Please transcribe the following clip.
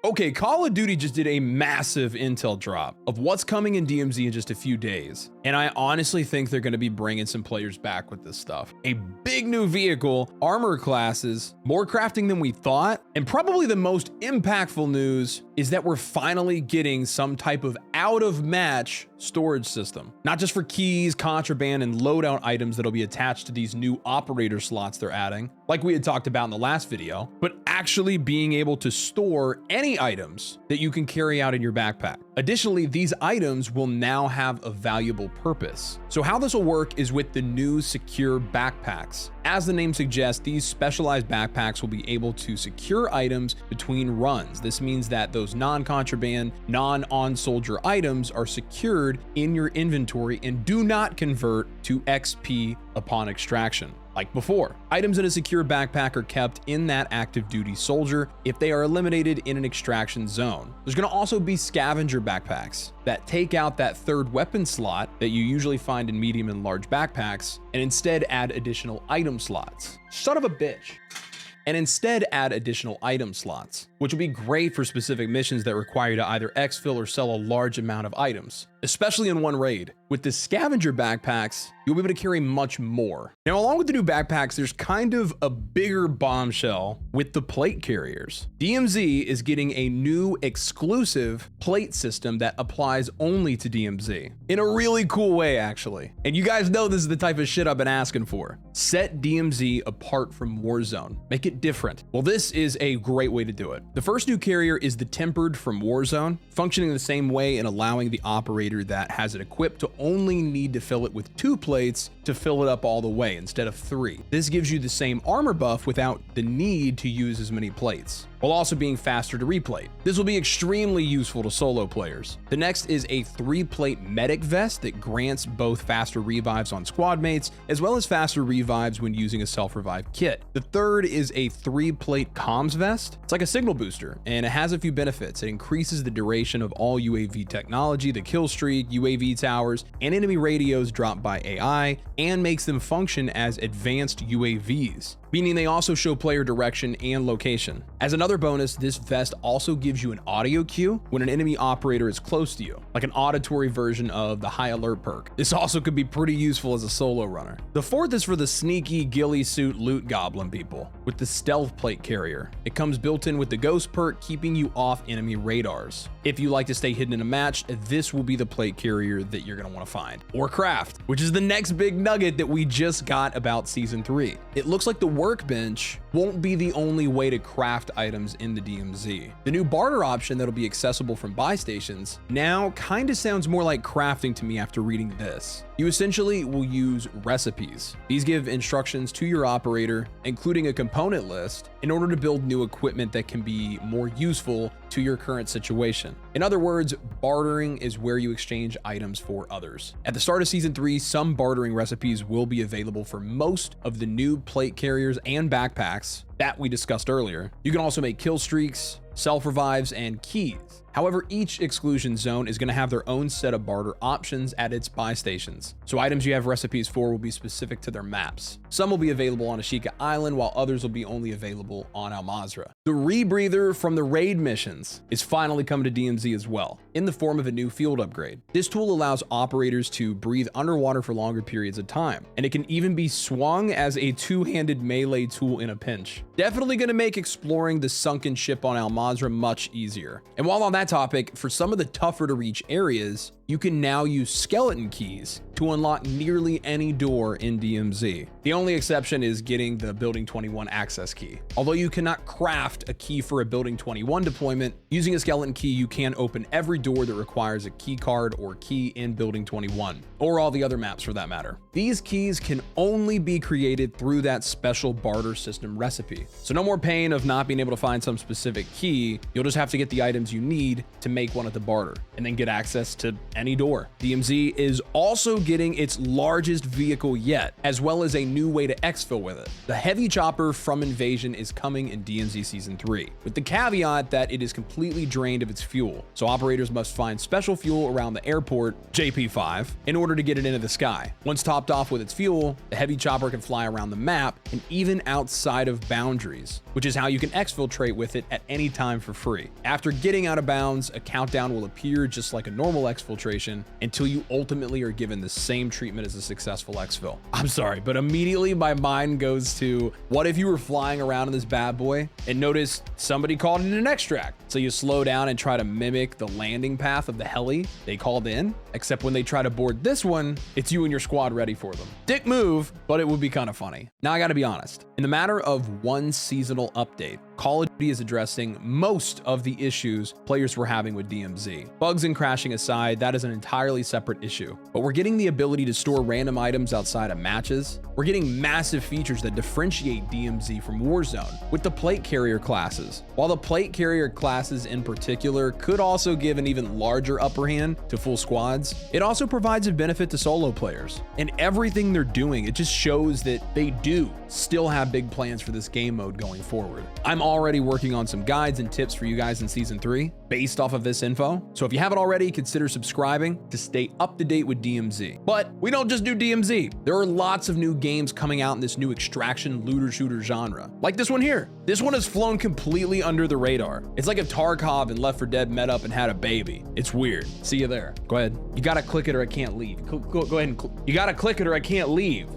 Okay, Call of Duty just did a massive intel drop of what's coming in DMZ in just a few days. And I honestly think they're going to be bringing some players back with this stuff. A big new vehicle, armor classes, more crafting than we thought, and probably the most impactful news is that we're finally getting some type of out-of-match storage system. Not just for keys, contraband, and loadout items that'll be attached to these new operator slots they're adding, like we had talked about in the last video, but actually being able to store any items that you can carry out in your backpack. Additionally, these items will now have a valuable purpose. So how this will work is with the new secure backpacks. As the name suggests, these specialized backpacks will be able to secure items between runs. This means that those non-contraband, non-on-soldier items are secured in your inventory and do not convert to XP upon extraction. Like before, items in a secure backpack are kept in that active duty soldier if they are eliminated in an extraction zone. There's going to also be scavenger backpacks that take out that third weapon slot that you usually find in medium and large backpacks and instead add additional item slots. Son of a bitch. And instead add additional item slots, which will be great for specific missions that require you to either exfil or sell a large amount of items, especially in one raid. With the scavenger backpacks, you'll be able to carry much more. Now, along with the new backpacks, there's kind of a bigger bombshell with the plate carriers. DMZ is getting a new exclusive plate system that applies only to DMZ in a really cool way, actually. And you guys know this is the type of shit I've been asking for. Set DMZ apart from Warzone. Make it different. Well, this is a great way to do it. The first new carrier is the Tempered from Warzone, functioning the same way and allowing the operator that has it equipped to only need to fill it with 2 plates to fill it up all the way instead of 3. This gives you the same armor buff without the need to use as many plates, while also being faster to replate. This will be extremely useful to solo players. The next is a 3-plate medic vest that grants both faster revives on squad mates, as well as faster revives when using a self-revive kit. The third is a 3-plate comms vest. It's like a signal booster, and it has a few benefits. It increases the duration of all UAV technology, the kill streak, UAV towers, and enemy radios dropped by AI, and makes them function as advanced UAVs, meaning they also show player direction and location. As another bonus, this vest also gives you an audio cue when an enemy operator is close to you, like an auditory version of the high alert perk. This also could be pretty useful as a solo runner. The fourth is for the sneaky ghillie suit loot goblin people with the stealth plate carrier. It comes built in with the ghost perk, keeping you off enemy radars. If you like to stay hidden in a match, this will be the plate carrier that you're going to want to find or craft, which is the next big nugget that we just got about season 3. It looks like the workbench won't be the only way to craft items in the DMZ. The new barter option that'll be accessible from buy stations now kind of sounds more like crafting to me after reading this. You essentially will use recipes. These give instructions to your operator, including a component list, in order to build new equipment that can be more useful to your current situation. In other words, bartering is where you exchange items for others. At the start of season 3, some bartering recipes will be available for most of the new plate carriers and backpacks that we discussed earlier. You can also make kill streaks, self-revives, and keys. However, each exclusion zone is going to have their own set of barter options at its buy stations. So items you have recipes for will be specific to their maps. Some will be available on Ashika Island, while others will be only available on Al Mazrah. The rebreather from the raid missions is finally coming to DMZ as well, in the form of a new field upgrade. This tool allows operators to breathe underwater for longer periods of time, and it can even be swung as a 2-handed melee tool in a pinch. Definitely going to make exploring the sunken ship on Al Mazrah much easier. And while on that topic, for some of the tougher to reach areas, you can now use skeleton keys to unlock nearly any door in DMZ. The only exception is getting the Building 21 access key. Although you cannot craft a key for a Building 21 deployment, using a skeleton key you can open every door that requires a key card or key in Building 21, or all the other maps for that matter. These keys can only be created through that special barter system recipe. So no more pain of not being able to find some specific key. You'll just have to get the items you need to make one at the barter, and then get access to any door. DMZ is also getting its largest vehicle yet, as well as a new way to exfil with it. The heavy chopper from Invasion is coming in DMZ Season 3, with the caveat that it is completely drained of its fuel, so operators must find special fuel around the airport, JP5, in order to get it into the sky. Once topped off with its fuel, the heavy chopper can fly around the map and even outside of boundaries. which is how you can exfiltrate with it at any time for free. After getting out of bounds, a countdown will appear just like a normal exfiltration until you ultimately are given the same treatment as a successful exfil. I'm sorry, but immediately my mind goes to, what if you were flying around in this bad boy and noticed somebody called in an extract? So you slow down and try to mimic the landing path of the heli they called in, except when they try to board this one, it's you and your squad ready for them. Dick move, but it would be kind of funny. Now I gotta be honest, in the matter of one seasonal update, Call of Duty is addressing most of the issues players were having with DMZ. Bugs and crashing aside, that is an entirely separate issue. But we're getting the ability to store random items outside of matches. We're getting massive features that differentiate DMZ from Warzone with the plate carrier classes. While the plate carrier classes in particular could also give an even larger upper hand to full squads, it also provides a benefit to solo players. And everything they're doing, it just shows that they do still have big plans for this game mode going forward. I'm already working on some guides and tips for you guys in Season 3 based off of this info. So if you haven't already, consider subscribing to stay up to date with DMZ. But we don't just do DMZ. There are lots of new games coming out in this new extraction looter shooter genre. Like this one here. This one has flown completely under the radar. It's like if Tarkov and Left 4 Dead met up and had a baby. It's weird. See you there. Go ahead. You gotta click it or I can't leave. Go ahead and you gotta click it or I can't leave.